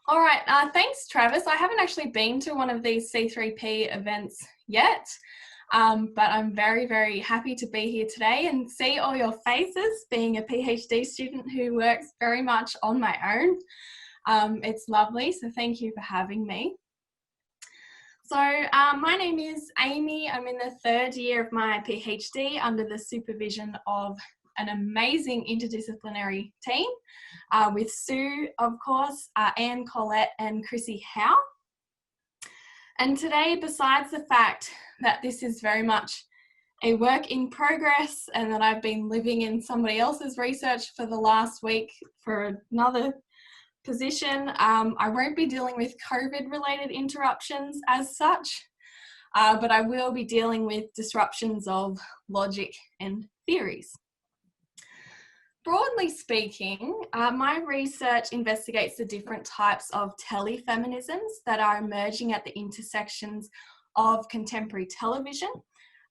All right, thanks, Travis. I haven't actually been to one of these C3P events yet, but I'm very, very happy to be here today and see all your faces, being a PhD student who works very much on my own. It's lovely, so thank you for having me. So my name is Amy. I'm in the third year of my PhD under the supervision of an amazing interdisciplinary team with Sue, of course, Anne Collette and Chrissy Howe. And today, besides the fact that this is very much a work in progress and that I've been living in somebody else's research for the last week for another position, I won't be dealing with COVID-related interruptions as such, but I will be dealing with disruptions of logic and theories. Broadly speaking, my research investigates the different types of telefeminisms that are emerging at the intersections of contemporary television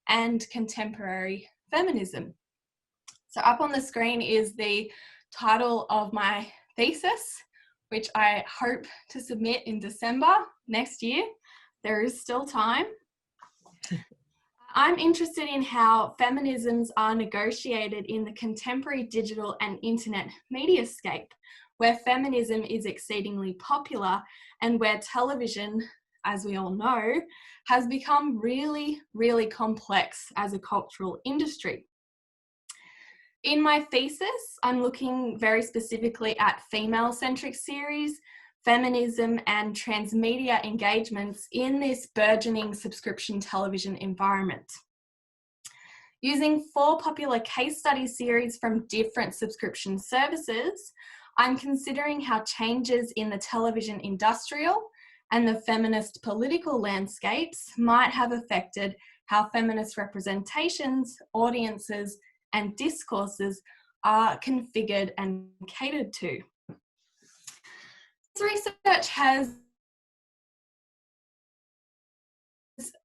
and contemporary feminism. So up on the screen is the title of my thesis, which I hope to submit in December next year. There is still time. I'm interested in how feminisms are negotiated in the contemporary digital and internet mediascape, where feminism is exceedingly popular and where television, as we all know, has become really, really complex as a cultural industry. In my thesis, I'm looking very specifically at female-centric series, feminism and transmedia engagements in this burgeoning subscription television environment. Using 4 popular case study series from different subscription services, I'm considering how changes in the television industrial and the feminist political landscapes might have affected how feminist representations, audiences, and discourses are configured and catered to. This research has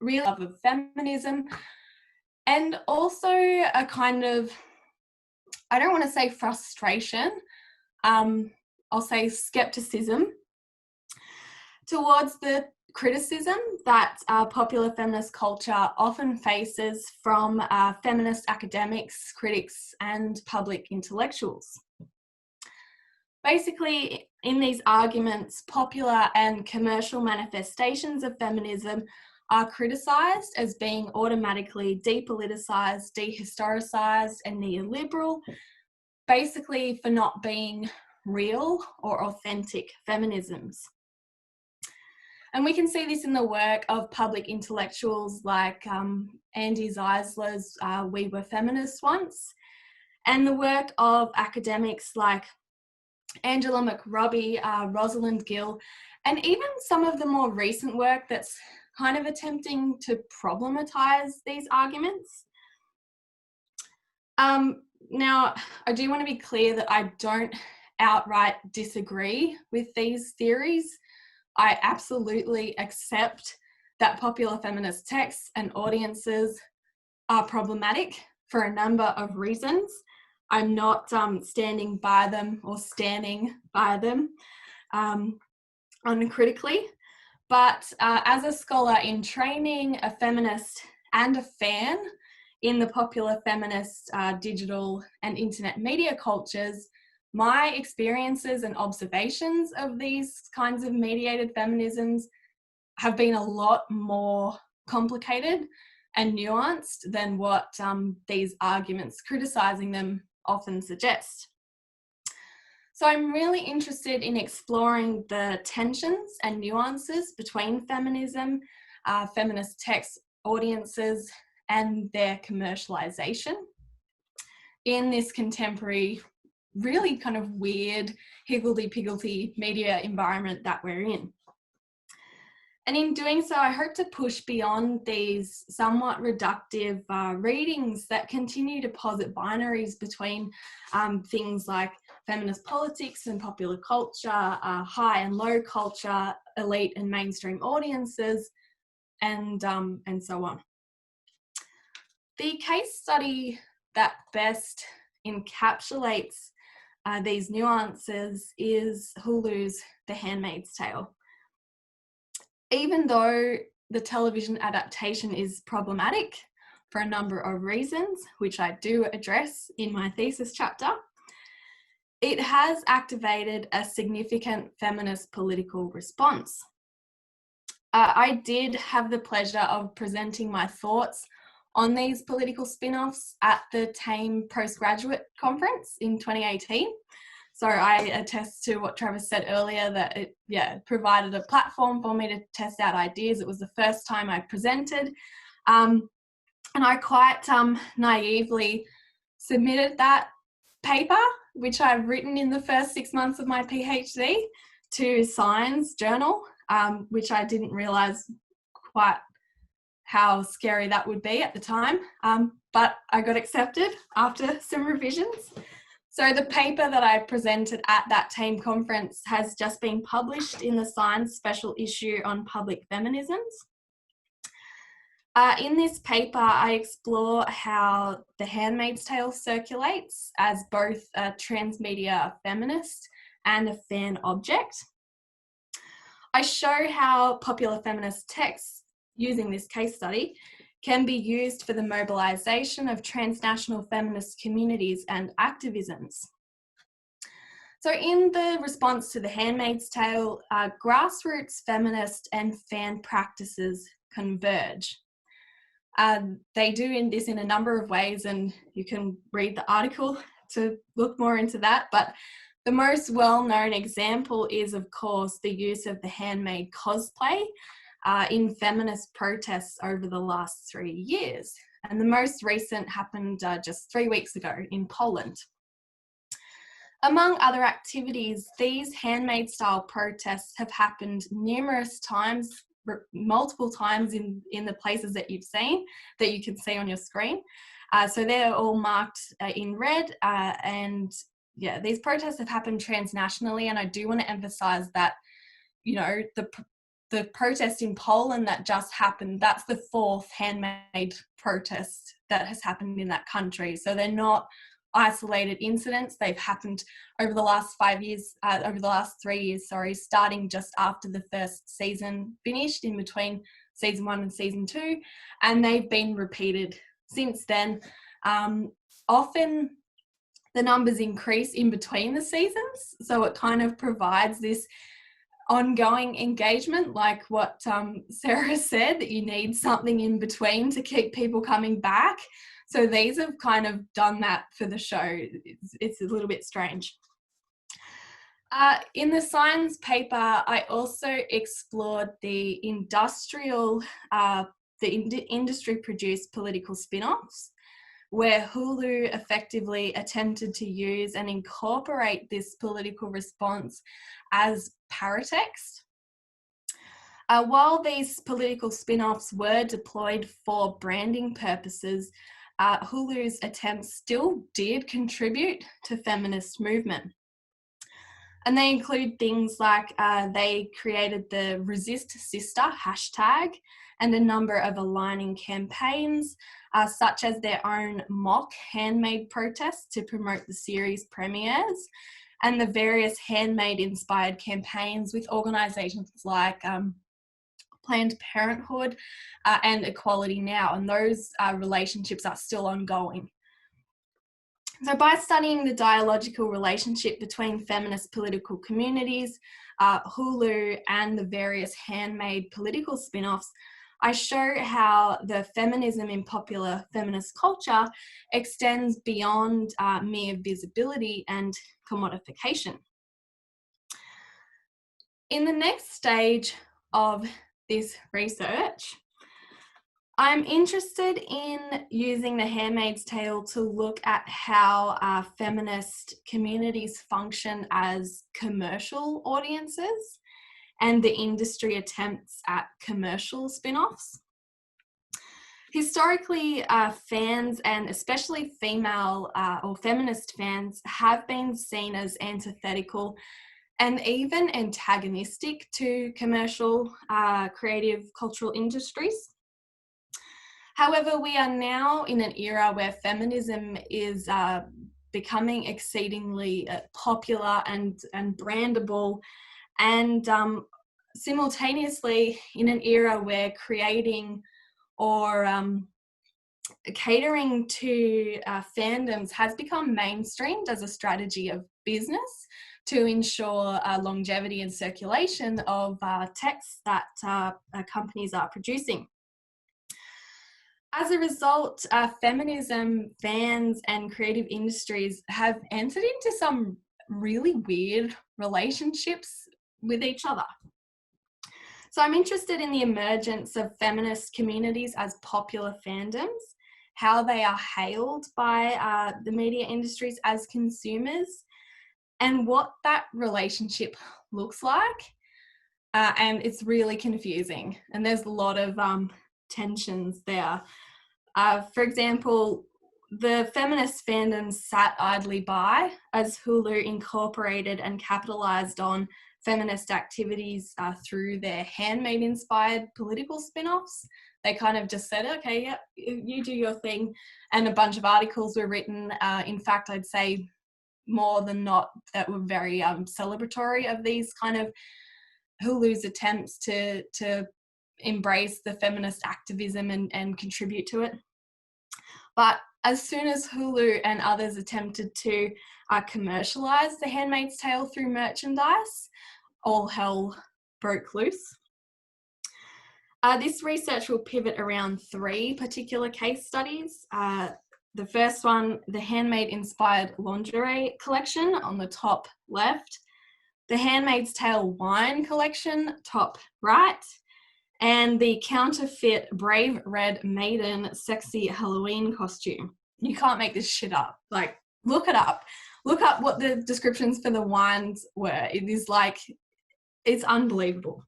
really love of feminism and also a kind of, I don't want to say frustration, I'll say skepticism towards the criticism that popular feminist culture often faces from feminist academics, critics, and public intellectuals. Basically, in these arguments, popular and commercial manifestations of feminism are criticised as being automatically depoliticised, dehistoricized, and neoliberal, basically for not being real or authentic feminisms. And we can see this in the work of public intellectuals like Andy Zeisler's We Were Feminists Once, and the work of academics like Angela McRobbie, Rosalind Gill, and even some of the more recent work that's kind of attempting to problematize these arguments. Now, I do want to be clear that I don't outright disagree with these theories. I absolutely accept that popular feminist texts and audiences are problematic for a number of reasons. I'm not standing by them or standing by them uncritically, but as a scholar in training, a feminist and a fan in the popular feminist digital and internet media cultures, my experiences and observations of these kinds of mediated feminisms have been a lot more complicated and nuanced than what these arguments criticising them often suggest. So I'm really interested in exploring the tensions and nuances between feminism, feminist text audiences, and their commercialisation in this contemporary, really kind of weird, higgledy-piggledy media environment that we're in. And in doing so, I hope to push beyond these somewhat reductive readings that continue to posit binaries between things like feminist politics and popular culture, high and low culture, elite and mainstream audiences, and so on. The case study that best encapsulates these nuances is Hulu's The Handmaid's Tale. Even though the television adaptation is problematic for a number of reasons, which I do address in my thesis chapter, it has activated a significant feminist political response. I did have the pleasure of presenting my thoughts on these political spin-offs at the TAME Postgraduate Conference in 2018. So I attest to what Travis said earlier, that it provided a platform for me to test out ideas. It was the first time I presented. And I quite naively submitted that paper, which I've written in the first 6 months of my PhD, to Science Journal, which I didn't realise quite how scary that would be at the time. But I got accepted after some revisions. So the paper that I presented at that TAME conference has just been published in the Science special issue on public feminisms. In this paper, I explore how The Handmaid's Tale circulates as both a transmedia feminist and a fan object. I show how popular feminist texts, using this case study, can be used for the mobilisation of transnational feminist communities and activisms. So in the response to The Handmaid's Tale, grassroots feminist and fan practices converge. They do this in a number of ways, and you can read the article to look more into that, but the most well-known example is, of course, the use of the handmade cosplay in feminist protests over the last 3 years. And the most recent happened just 3 weeks ago in Poland. Among other activities, these handmaid-style protests have happened numerous times, multiple times in the places that you've seen, that you can see on your screen. So they're all marked in red, and yeah, these protests have happened transnationally, and I do want to emphasise that, you know, the protest in Poland that just happened, that's the 4th handmade protest that has happened in that country. So they're not isolated incidents. They've happened over the last 3 years, starting just after the first season finished, in between season 1 and season 2, and they've been repeated since then. Often the numbers increase in between the seasons, so it kind of provides this ongoing engagement, like what Sarah said, that you need something in between to keep people coming back. So these have kind of done that for the show. It's a little bit strange. In the science paper, I also explored the industry-produced political spin-offs, where Hulu effectively attempted to use and incorporate this political response as paratext. While these political spin-offs were deployed for branding purposes, Hulu's attempts still did contribute to feminist movement. And they include things like they created the Resist Sister hashtag and a number of aligning campaigns, such as their own mock handmade protests to promote the series premieres, and the various handmade-inspired campaigns with organisations like Planned Parenthood and Equality Now, and those relationships are still ongoing. So by studying the dialogical relationship between feminist political communities, Hulu, and the various handmade political spin-offs, I show how the feminism in popular feminist culture extends beyond mere visibility and commodification. In the next stage of this research, I'm interested in using The Handmaid's Tale to look at how feminist communities function as commercial audiences and the industry attempts at commercial spin-offs. Historically, fans, and especially female or feminist fans, have been seen as antithetical and even antagonistic to commercial creative cultural industries. However, we are now in an era where feminism is becoming exceedingly popular and brandable, and simultaneously in an era where creating or catering to fandoms has become mainstreamed as a strategy of business to ensure longevity and circulation of texts that companies are producing. As a result, feminism, fans, and creative industries have entered into some really weird relationships with each other. So I'm interested in the emergence of feminist communities as popular fandoms, how they are hailed by the media industries as consumers, and what that relationship looks like. And it's really confusing, and there's a lot of tensions there. For example, the feminist fandoms sat idly by as Hulu incorporated and capitalised on feminist activities through their Handmaid-inspired political spin-offs. They kind of just said, okay, yeah, you do your thing, and a bunch of articles were written. In fact, I'd say more than not that were very celebratory of these kind of Hulu's attempts to embrace the feminist activism and contribute to it. But as soon as Hulu and others attempted to commercialise The Handmaid's Tale through merchandise, all hell broke loose. This research will pivot around 3 particular case studies. The first one, the Handmaid-inspired lingerie collection on the top left, the Handmaid's Tale wine collection, top right, and the counterfeit Brave Red Maiden sexy Halloween costume. You can't make this shit up. Like, look it up. Look up what the descriptions for the wines were. It is like, it's unbelievable.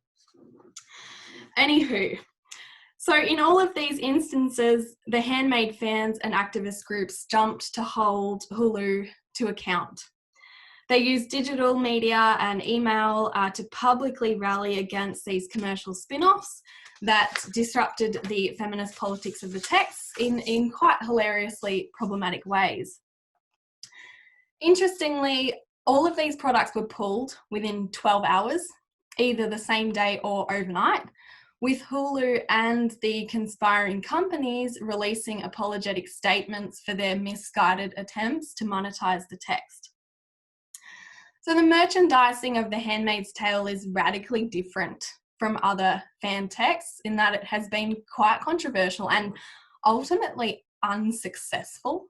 Anywho, so in all of these instances, the Handmaid fans and activist groups jumped to hold Hulu to account. They used digital media and email to publicly rally against these commercial spin-offs that disrupted the feminist politics of the text in quite hilariously problematic ways. Interestingly, all of these products were pulled within 12 hours, either the same day or overnight, with Hulu and the conspiring companies releasing apologetic statements for their misguided attempts to monetize the text. So the merchandising of The Handmaid's Tale is radically different from other fan texts in that it has been quite controversial and ultimately unsuccessful.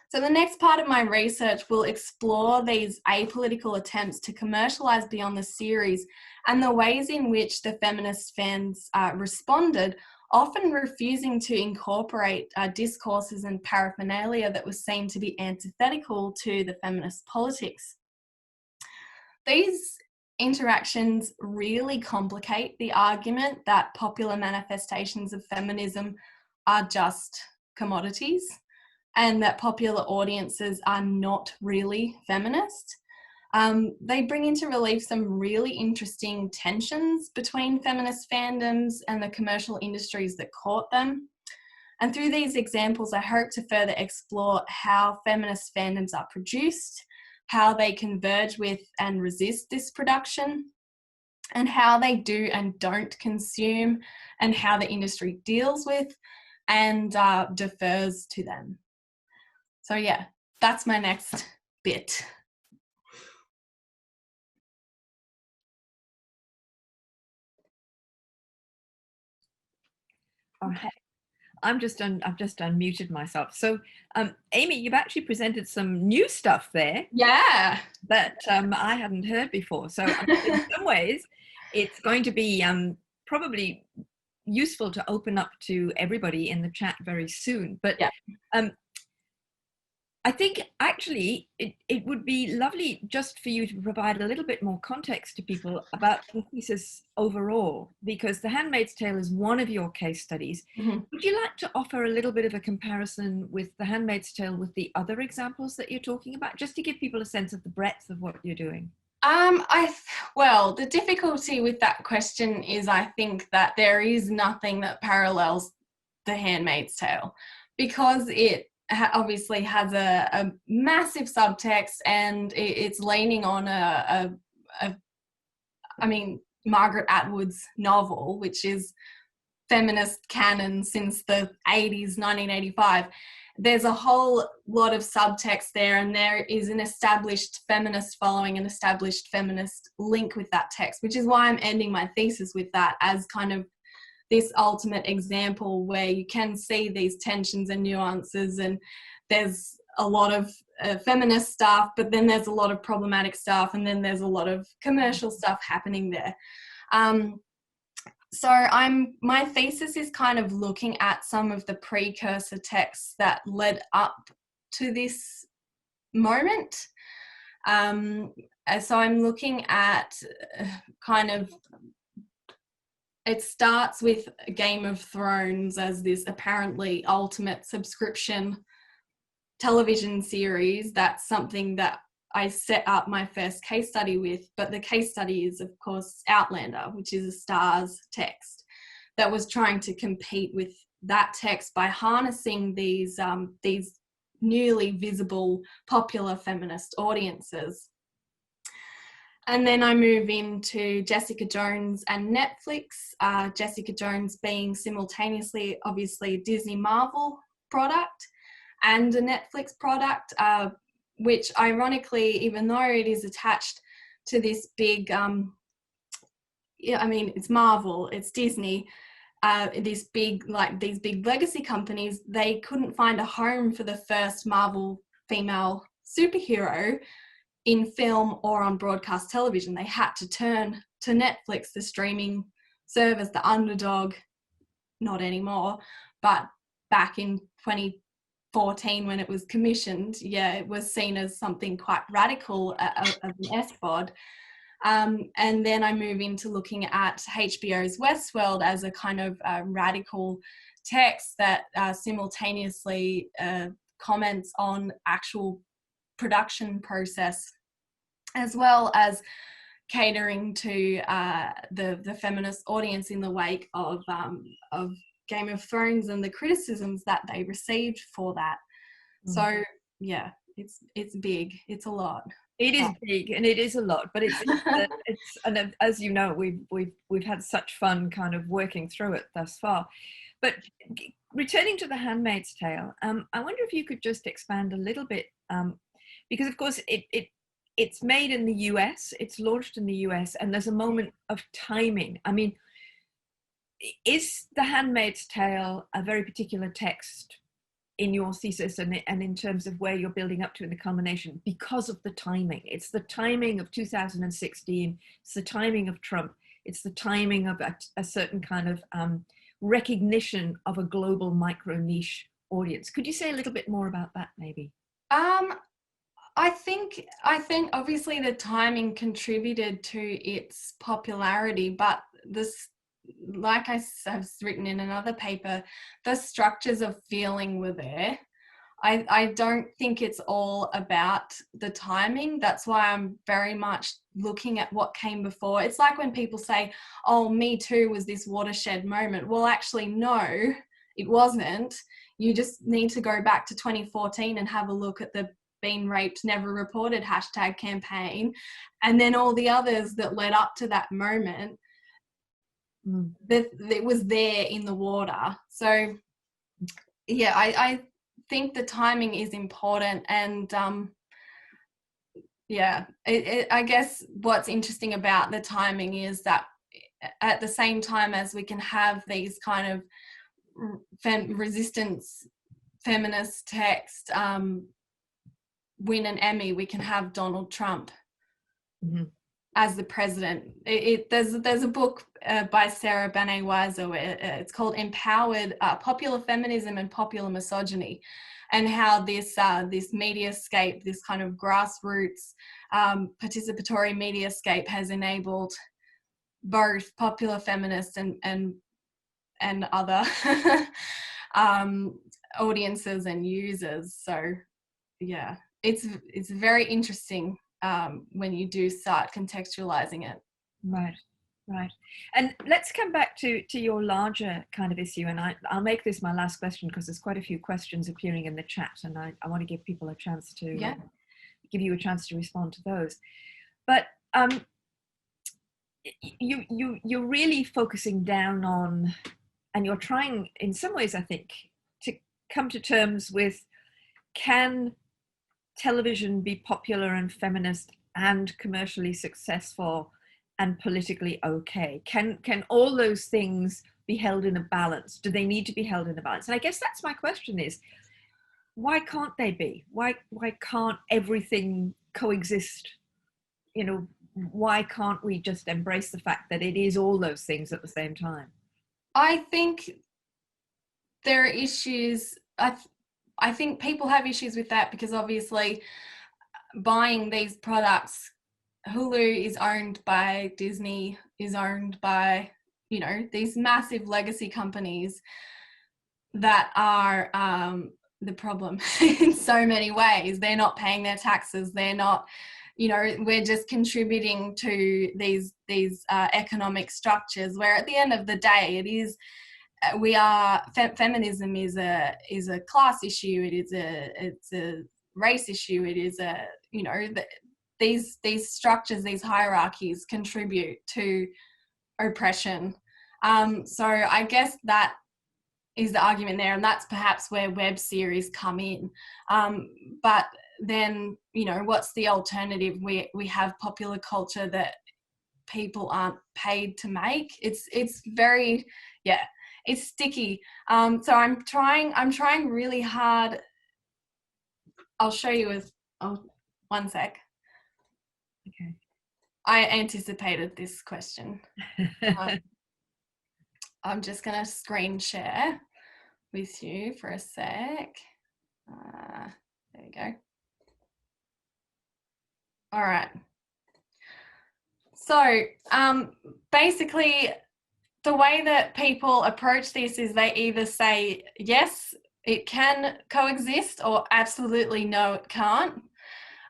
So the next part of my research will explore these apolitical attempts to commercialise beyond the series and the ways in which the feminist fans responded, often refusing to incorporate discourses and paraphernalia that was seen to be antithetical to the feminist politics. These interactions really complicate the argument that popular manifestations of feminism are just commodities and that popular audiences are not really feminist. They bring into relief some really interesting tensions between feminist fandoms and the commercial industries that court them. And through these examples, I hope to further explore how feminist fandoms are produced, how they converge with and resist this production, and how they do and don't consume, and how the industry deals with and defers to them. So yeah, that's my next bit. Okay. I've just unmuted myself. So, Amy, you've actually presented some new stuff there. Yeah. That I hadn't heard before. So in some ways, it's going to be probably useful to open up to everybody in the chat very soon. But yeah. I think actually it would be lovely just for you to provide a little bit more context to people about the thesis overall, because The Handmaid's Tale is one of your case studies. Mm-hmm. Would you like to offer a little bit of a comparison with The Handmaid's Tale with the other examples that you're talking about, just to give people a sense of the breadth of what you're doing? Well, the difficulty with that question is I think that there is nothing that parallels The Handmaid's Tale, because it obviously has a massive subtext, and it's leaning on I mean, Margaret Atwood's novel, which is feminist canon since the 80s, 1985. There's a whole lot of subtext there, and there is an established feminist following, an established feminist link with that text, which is why I'm ending my thesis with that as kind of this ultimate example where you can see these tensions and nuances, and there's a lot of feminist stuff, but then there's a lot of problematic stuff, and then there's a lot of commercial stuff happening there. So my thesis is kind of looking at some of the precursor texts that led up to this moment. So I'm looking at kind of, it starts with Game of Thrones as this apparently ultimate subscription television series. That's something that I set up my first case study with, but the case study is, of course, Outlander, which is a Starz text that was trying to compete with that text by harnessing these newly visible popular feminist audiences. And then I move into Jessica Jones and Netflix, Jessica Jones being simultaneously, obviously, a Disney Marvel product and a Netflix product, which ironically, even though it is attached to this big, I mean, it's Marvel, it's Disney, these big legacy companies, they couldn't find a home for the first Marvel female superhero in film or on broadcast television. They had to turn to Netflix, the streaming service, the underdog, not anymore, but back in 2014 when it was commissioned, it was seen as something quite radical of an SVOD. And then I move into looking at HBO's Westworld as a kind of radical text that simultaneously comments on actual production process, as well as catering to the feminist audience in the wake of Game of Thrones and the criticisms that they received for that. So yeah, it's big, it's a lot. It is big and it is a lot, but it's and as you know, we've had such fun kind of working through it thus far. But returning to the Handmaid's Tale, I wonder if you could just expand a little bit, because of course it's made in the US, it's launched in the US, and there's a moment of timing. I mean, is the Handmaid's Tale a very particular text in your thesis and in terms of where you're building up to in the culmination because of the timing? It's the timing of 2016, it's the timing of Trump, it's the timing of a certain kind of recognition of a global micro niche audience. Could you say a little bit more about that maybe? I think obviously the timing contributed to its popularity, but this, like I have written in another paper, the structures of feeling were there. I don't think it's all about the timing. That's why I'm very much looking at what came before. It's like when people say, oh, Me Too was this watershed moment. Well, actually, no, it wasn't. You just need to go back to 2014 and have a look at the Been Raped, Never Reported hashtag campaign, and then all the others that led up to that moment. It was there in the water. So yeah, I think the timing is important, and I guess what's interesting about the timing is that at the same time as we can have these kind of resistance feminist text win an Emmy, we can have Donald Trump as the president. There's a book by Sarah Banet-Weiser, it's called Empowered Popular Feminism and Popular Misogyny, and how this mediascape, this kind of grassroots participatory mediascape has enabled both popular feminists and other audiences and users. So yeah, it's very interesting when you do start contextualizing it. Right. Right. And let's come back to your larger kind of issue. And I'll make this my last question because there's quite a few questions appearing in the chat, and I want to give people a chance to give you a chance to respond to those. But you're really focusing down on, and you're trying in some ways, I think, to come to terms with, can television be popular and feminist and commercially successful and politically okay? Can all those things be held in a balance? Do they need to be held in a balance? And I guess that's my question, is why can't they be? Why can't everything coexist? You know, why can't we just embrace the fact that it is all those things at the same time? I think there are issues. I think people have issues with that because obviously buying these products, Hulu is owned by Disney, is owned by, you know, these massive legacy companies that are the problem in so many ways. They're not paying their taxes. They're not, you know, we're just contributing to these economic structures where at the end of the day it is, feminism is a class issue. It's a race issue. It is a, you know, these structures, these hierarchies contribute to oppression. So I guess that is the argument there, and that's perhaps where web series come in. But then, you know, what's the alternative? We have popular culture that people aren't paid to make. It's very, it's sticky. So I'm trying really hard. I'll show you with, one sec. Okay. I anticipated this question. I'm just going to screen share with you for a sec. There we go. All right. So basically, the way that people approach this is they either say, yes, it can coexist, or absolutely no, it can't.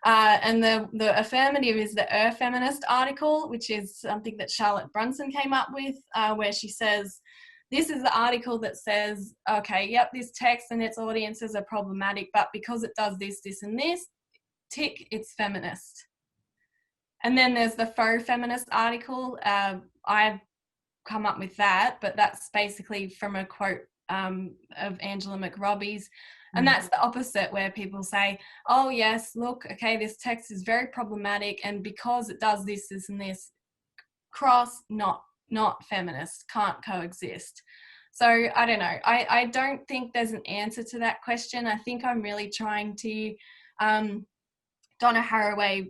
And the affirmative is the Feminist article, which is something that Charlotte Brunson came up with, where she says, this is the article that says, okay, yep, this text and its audiences are problematic, but because it does this, this, and this, tick, it's feminist. And then there's the Faux feminist article. I've come up with that, but that's basically from a quote of Angela McRobbie's. And that's the opposite, where people say, oh yes, look, okay, this text is very problematic, and because it does this, this, and this, cross, not feminist, can't coexist. So I don't know. I don't think there's an answer to that question. I think I'm really trying to, Donna Haraway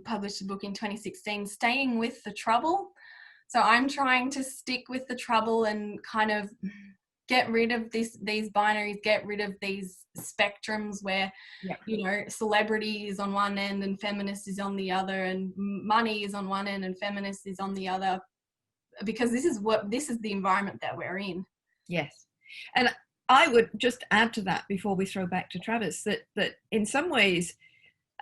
published a book in 2016, Staying with the Trouble. So I'm trying to stick with the trouble and kind of get rid of these binaries, get rid of these spectrums where, you know, celebrity is on one end and feminist is on the other, and money is on one end and feminist is on the other, because this is the environment that we're in. Yes. And I would just add to that before we throw back to Travis, that in some ways,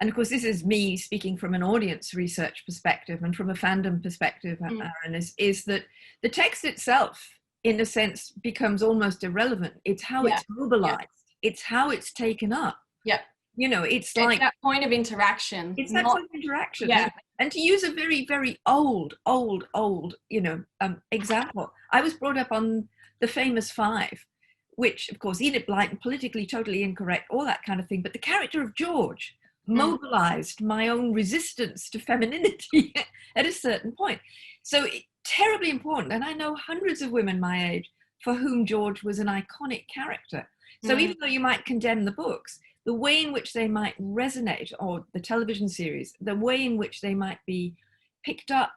and of course this is me speaking from an audience research perspective and from a fandom perspective, Aaron, is that the text itself, in a sense, becomes almost irrelevant. It's how it's mobilized. It's how it's taken up. Yeah. You know, it's like that point of interaction. It's that point of interaction. Yeah. And to use a very, very old, you know, example, I was brought up on the famous Five, which, of course, Enid Blyton, politically totally incorrect, all that kind of thing. But the character of George mobilized my own resistance to femininity at a certain point. So terribly important. And I know hundreds of women my age for whom George was an iconic character. So even though you might condemn the books, the way in which they might resonate, or the television series, the way in which they might be picked up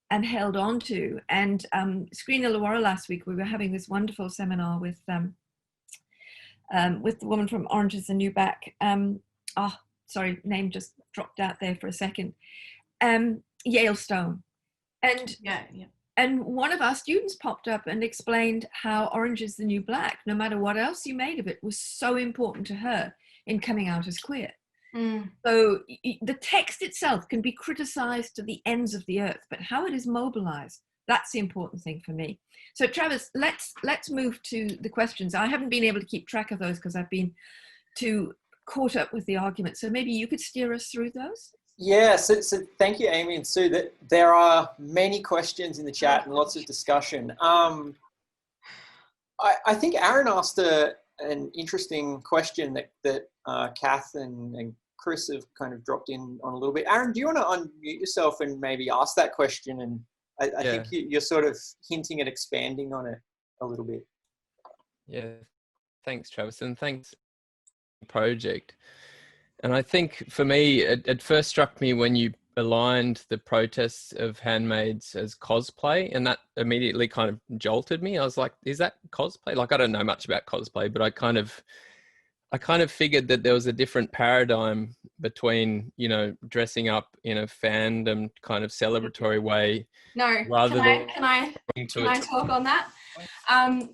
and held on to. And Screen Illawarra last week, we were having this wonderful seminar with the woman from Orange is the New Black. Sorry, name just dropped out there for a second. Yale Stone. And and one of our students popped up and explained how Orange is the New Black, no matter what else you made of it, was so important to her in coming out as queer. So the text itself can be criticized to the ends of the earth, but how it is mobilized, that's the important thing for me. So Travis, let's move to the questions. I haven't been able to keep track of those because I've been too caught up with the argument. So maybe you could steer us through those? Yeah, so thank you, Amy and Sue. That there are many questions in the chat and lots of discussion. I think Aaron asked an interesting question that Kath and Chris have kind of dropped in on a little bit. Aaron, do you want to unmute yourself and maybe ask that question? And I think you're sort of hinting at expanding on it a little bit. Yeah, thanks, Travis, and thanks, project. And I think for me, it first struck me when you aligned the protests of Handmaids as cosplay, and that immediately kind of jolted me. I was like, is that cosplay? Like, I don't know much about cosplay, but I kind of figured that there was a different paradigm between, you know, dressing up in a fandom kind of celebratory way. No, can I talk on that?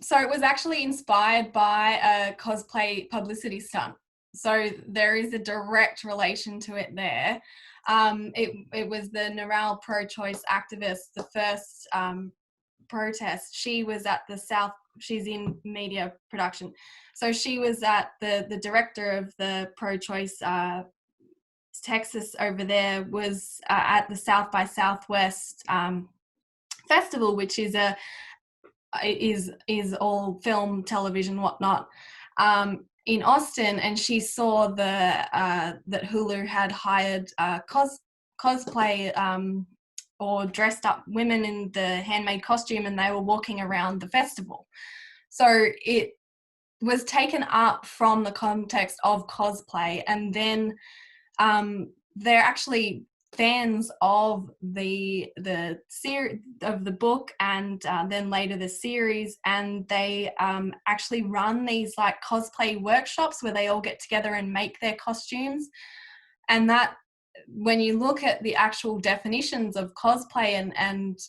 So it was actually inspired by a cosplay publicity stunt. So there is a direct relation to it there. It was the Narelle pro-choice activist, the first protest. She was at the South, she's in media production. So she was at the director of the pro-choice Texas over there was at the South by Southwest festival, which is all film, television, whatnot, in Austin, and she saw that Hulu had hired cosplay or dressed up women in the handmade costume, and they were walking around the festival. So it was taken up from the context of cosplay, and then they're actually fans of the series of the book, and then later the series, and they actually run these like cosplay workshops where they all get together and make their costumes. And that, when you look at the actual definitions of cosplay and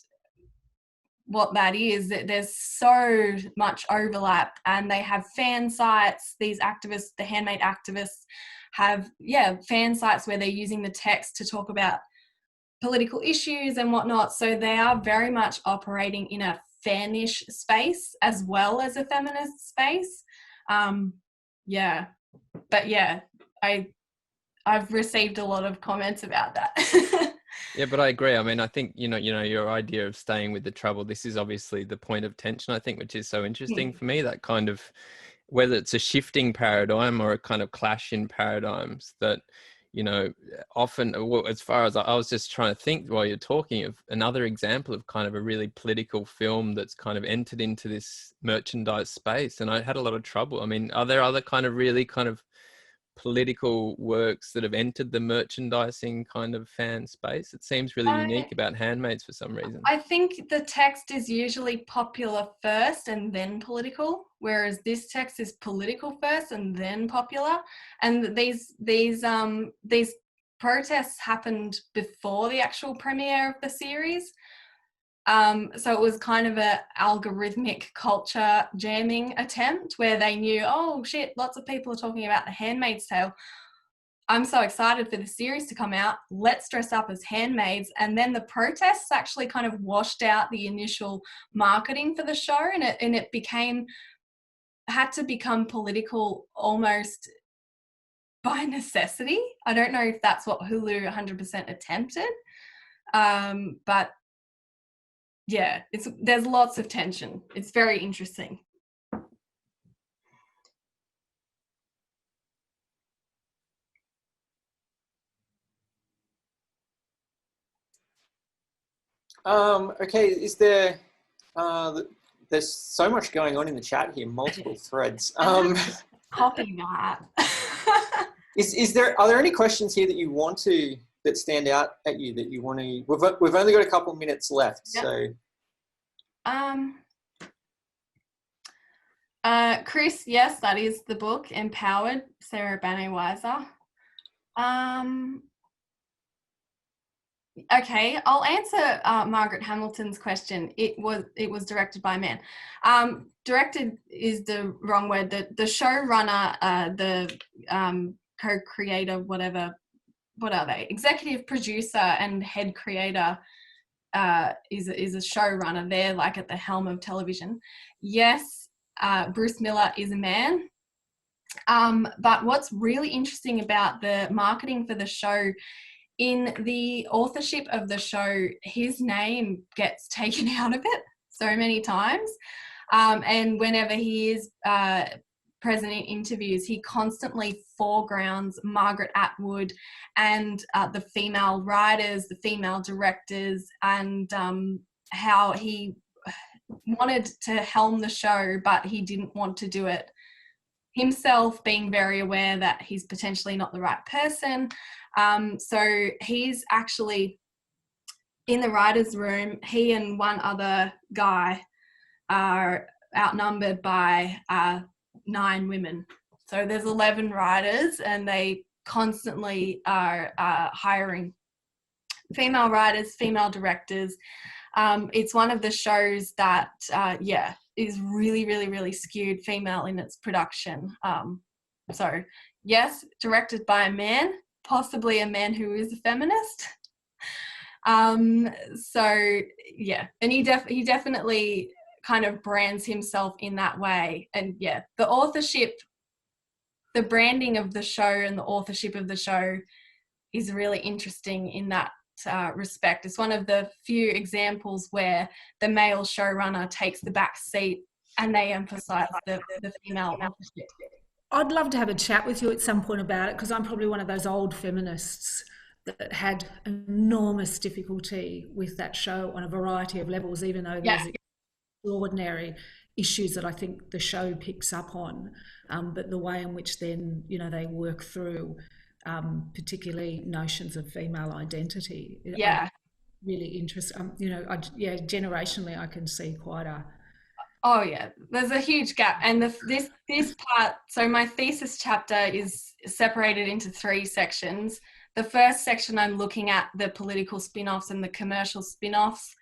what that is, there's so much overlap, and they have fan sites. These activists, the handmade activists, have fan sites where they're using the text to talk about political issues and whatnot. So they are very much operating in a fanish space as well as a feminist space. I've received a lot of comments about that. Yeah, but I agree. I mean, I think, you know, your idea of staying with the trouble, this is obviously the point of tension, I think, which is so interesting for me, that kind of, whether it's a shifting paradigm or a kind of clash in paradigms that, you know, often, as far as I was just trying to think while you're talking of another example of kind of a really political film that's kind of entered into this merchandise space. And I had a lot of trouble. I mean, are there other kind of really kind of political works that have entered the merchandising kind of fan space? It seems really unique about Handmaids for some reason. I think the text is usually popular first and then political, whereas this text is political first and then popular. And these protests happened before the actual premiere of the series. So it was kind of a algorithmic culture jamming attempt where they knew, oh shit, lots of people are talking about The Handmaid's Tale. I'm so excited for the series to come out. Let's dress up as handmaids. And then the protests actually kind of washed out the initial marketing for the show, and it had to become political almost by necessity. I don't know if that's what Hulu 100% attempted, but yeah, there's lots of tension. It's very interesting. Okay, is there, there's so much going on in the chat here, multiple threads. Copy that. Are there any questions here that you want to, that stand out at you, that you want to, we've only got a couple of minutes left, yep. So. Chris, yes, that is the book, Empowered, Sarah Banet-Weiser. Okay, I'll answer Margaret Hamilton's question. It was directed by a man. Directed is the wrong word. The showrunner, co-creator, whatever, what are they? Executive producer and head creator is a showrunner. They're like at the helm of television. Yes, Bruce Miller is a man. But what's really interesting about the marketing for the show, in the authorship of the show, his name gets taken out of it so many times. And whenever he is present in interviews, he constantly foregrounds Margaret Atwood and the female writers, the female directors, and how he wanted to helm the show, but he didn't want to do it himself, being very aware that he's potentially not the right person. So he's actually in the writer's room. He and one other guy are outnumbered by 9 women. So there's 11 writers, and they constantly are hiring female writers, female directors. It's one of the shows that, is really, really, really skewed female in its production. So yes, directed by a man, possibly a man who is a feminist. So yeah, and he definitely kind of brands himself in that way. And yeah, the authorship, the branding of the show and the authorship of the show is really interesting in that respect. It's one of the few examples where the male showrunner takes the back seat and they emphasize the female authorship. I'd love to have a chat with you at some point about it, because I'm probably one of those old feminists that had enormous difficulty with that show on a variety of levels, even though there's extraordinary issues that I think the show picks up on, but the way in which then, you know, they work through particularly notions of female identity. Really interesting. You know, generationally, I can see quite a. Oh yeah, there's a huge gap, and this part. So my thesis chapter is separated into 3 sections. The first section, I'm looking at the political spin-offs and the commercial spin-offs.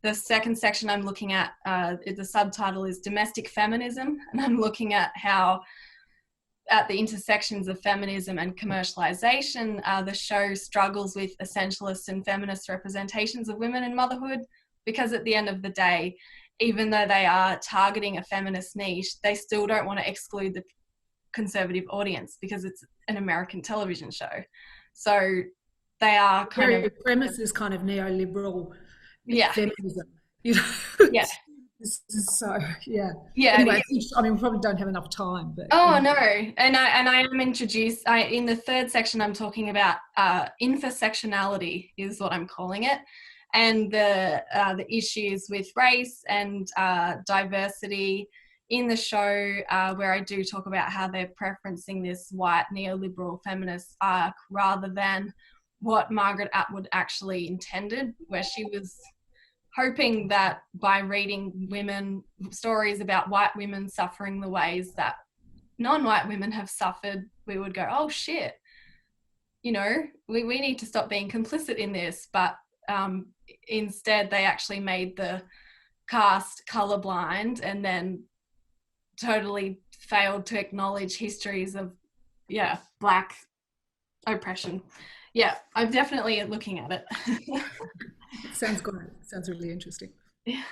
The second section, I'm looking at the subtitle is Domestic Feminism, and I'm looking at how, at the intersections of feminism and commercialisation, the show struggles with essentialist and feminist representations of women in motherhood, because at the end of the day, even though they are targeting a feminist niche, they still don't want to exclude the conservative audience because it's an American television show. So they are the premise is kind of neoliberal feminism. You know? Yeah. So Anyway, I mean, we probably don't have enough time, but no, and I am introduced. In the 3rd section, I'm talking about intersectionality is what I'm calling it, and the issues with race and diversity in the show, where I do talk about how they're preferencing this white neoliberal feminist arc rather than what Margaret Atwood actually intended, where she was hoping that by reading stories about white women suffering the ways that non-white women have suffered, we would go, oh shit, you know, we need to stop being complicit in this. But instead they actually made the cast colorblind and then totally failed to acknowledge histories of black oppression. I'm definitely looking at it. Sounds good. Sounds really interesting. Yeah.